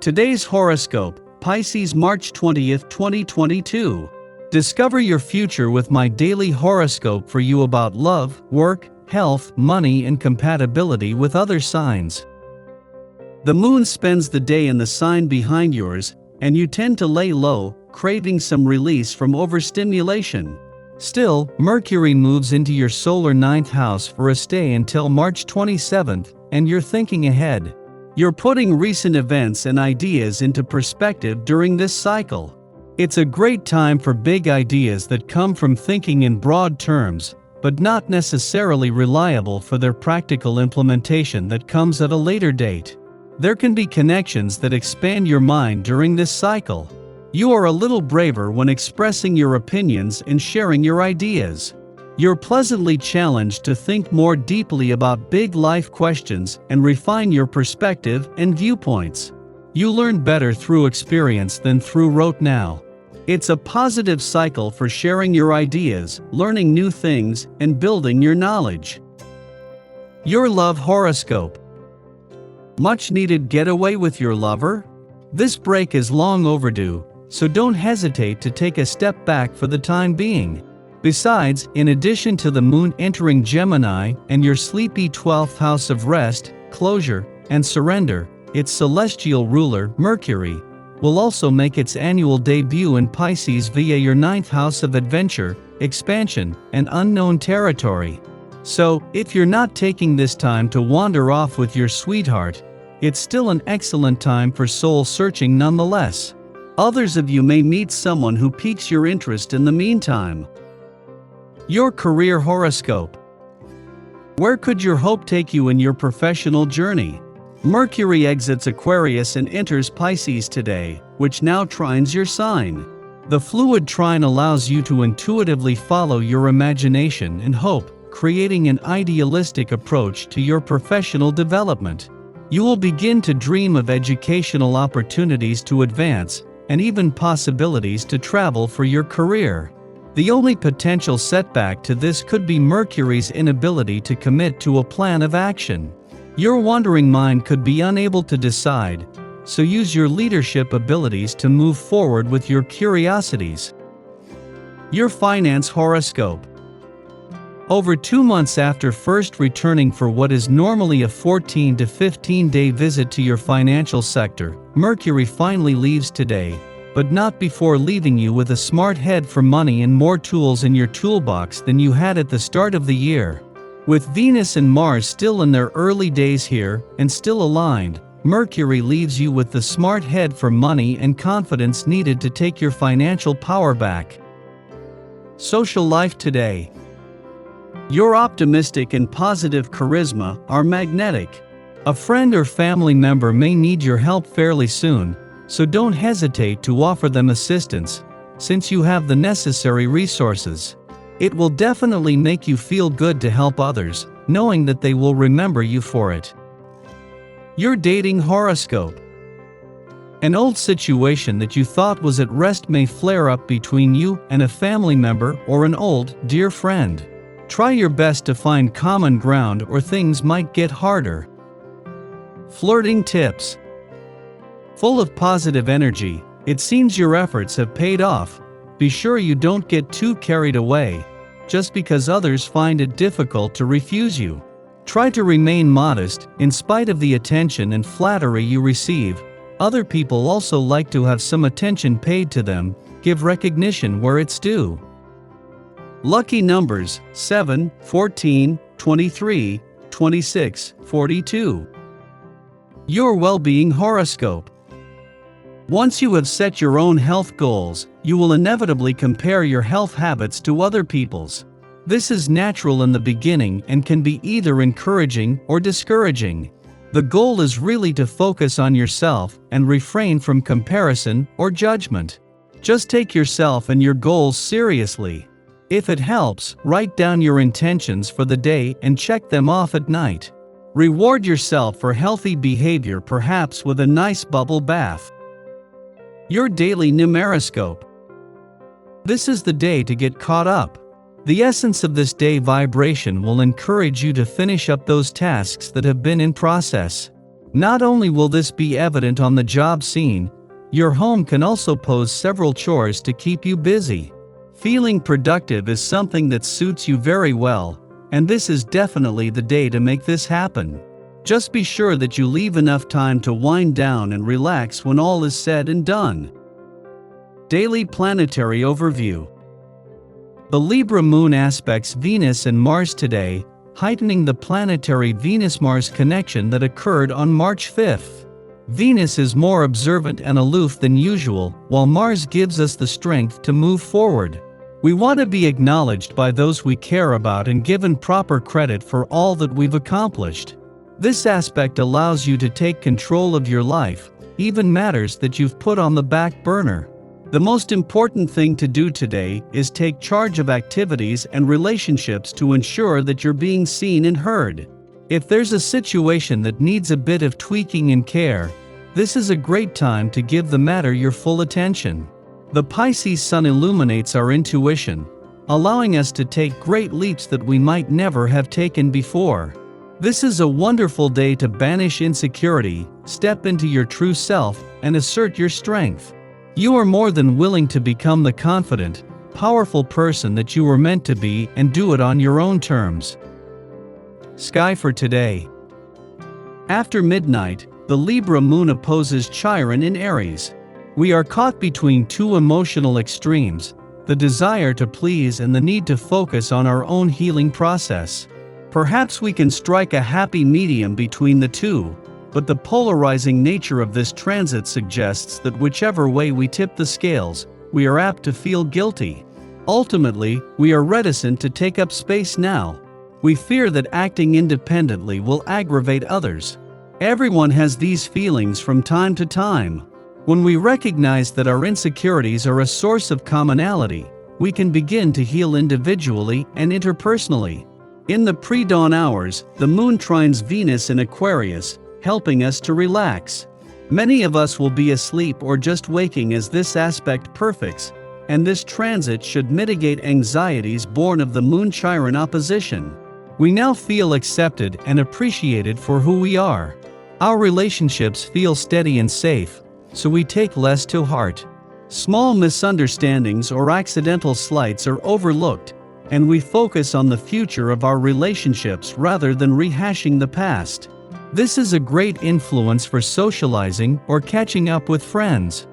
Today's horoscope, Pisces March 20th, 2022. Discover your future with my daily horoscope for you about love, work, health, money, and compatibility with other signs. The moon spends the day in the sign behind yours, and you tend to lay low, craving some release from overstimulation. Still, Mercury moves into your solar 9th house for a stay until March 27th, and you're thinking ahead. You're putting recent events and ideas into perspective during this cycle. It's a great time for big ideas that come from thinking in broad terms, but not necessarily reliable for their practical implementation that comes at a later date. There can be connections that expand your mind during this cycle. You are a little braver when expressing your opinions and sharing your ideas. You're pleasantly challenged to think more deeply about big life questions and refine your perspective and viewpoints. You learn better through experience than through rote now. It's a positive cycle for sharing your ideas, learning new things, and building your knowledge. Your love horoscope. Much needed getaway with your lover? This break is long overdue, so don't hesitate to take a step back for the time being. Besides, in addition to the moon entering Gemini and your sleepy 12th house of rest, closure, and surrender, its celestial ruler, Mercury, will also make its annual debut in Pisces via your 9th house of adventure, expansion, and unknown territory. So, if you're not taking this time to wander off with your sweetheart, it's still an excellent time for soul searching nonetheless. Others of you may meet someone who piques your interest in the meantime. Your career horoscope. Where could your hope take you in your professional journey? Mercury exits Aquarius and enters Pisces today, which now trines your sign. The fluid trine allows you to intuitively follow your imagination and hope, creating an idealistic approach to your professional development. You will begin to dream of educational opportunities to advance, and even possibilities to travel for your career. The only potential setback to this could be Mercury's inability to commit to a plan of action. Your wandering mind could be unable to decide, so use your leadership abilities to move forward with your curiosities. Your finance horoscope. Over 2 months after first returning for what is normally a 14 to 15-day visit to your financial sector, Mercury finally leaves today, but not before leaving you with a smart head for money and more tools in your toolbox than you had at the start of the year. With Venus and Mars still in their early days here and still aligned, Mercury leaves you with the smart head for money and confidence needed to take your financial power back. Social life today. Your optimistic and positive charisma are magnetic. A friend or family member may need your help fairly soon, so don't hesitate to offer them assistance, since you have the necessary resources. It will definitely make you feel good to help others, knowing that they will remember you for it. Your dating horoscope. An old situation that you thought was at rest may flare up between you and a family member or an old, dear friend. Try your best to find common ground or things might get harder. Flirting tips. Full of positive energy, it seems your efforts have paid off. Be sure you don't get too carried away, just because others find it difficult to refuse you. Try to remain modest, in spite of the attention and flattery you receive. Other people also like to have some attention paid to them. Give recognition where it's due. Lucky numbers: 7, 14, 23, 26, 42. Your well-being horoscope. Once you have set your own health goals, you will inevitably compare your health habits to other people's. This is natural in the beginning and can be either encouraging or discouraging. The goal is really to focus on yourself and refrain from comparison or judgment. Just take yourself and your goals seriously. If it helps, write down your intentions for the day and check them off at night. Reward yourself for healthy behavior, perhaps with a nice bubble bath. Your daily numeroscope. This is the day to get caught up. The essence of this day vibration will encourage you to finish up those tasks that have been in process. Not only will this be evident on the job scene, your home can also pose several chores to keep you busy. Feeling productive is something that suits you very well, and this is definitely the day to make this happen. Just be sure that you leave enough time to wind down and relax when all is said and done. Daily Planetary Overview. The Libra moon aspects Venus and Mars today, heightening the planetary Venus-Mars connection that occurred on March 5th. Venus is more observant and aloof than usual, while Mars gives us the strength to move forward. We want to be acknowledged by those we care about and given proper credit for all that we've accomplished. This aspect allows you to take control of your life, even matters that you've put on the back burner. The most important thing to do today is take charge of activities and relationships to ensure that you're being seen and heard. If there's a situation that needs a bit of tweaking and care, this is a great time to give the matter your full attention. The Pisces sun illuminates our intuition, allowing us to take great leaps that we might never have taken before. This is a wonderful day to banish insecurity, step into your true self, and assert your strength. You are more than willing to become the confident, powerful person that you were meant to be and do it on your own terms. Sky for today. After midnight, the Libra moon opposes Chiron in Aries. We are caught between two emotional extremes, the desire to please and the need to focus on our own healing process. Perhaps we can strike a happy medium between the two, but the polarizing nature of this transit suggests that whichever way we tip the scales, we are apt to feel guilty. Ultimately, we are reticent to take up space now. We fear that acting independently will aggravate others. Everyone has these feelings from time to time. When we recognize that our insecurities are a source of commonality, we can begin to heal individually and interpersonally. In the pre-dawn hours, the moon trines Venus in Aquarius, helping us to relax. Many of us will be asleep or just waking as this aspect perfects, and this transit should mitigate anxieties born of the Moon-Chiron opposition. We now feel accepted and appreciated for who we are. Our relationships feel steady and safe, so we take less to heart. Small misunderstandings or accidental slights are overlooked, and we focus on the future of our relationships rather than rehashing the past. This is a great influence for socializing or catching up with friends.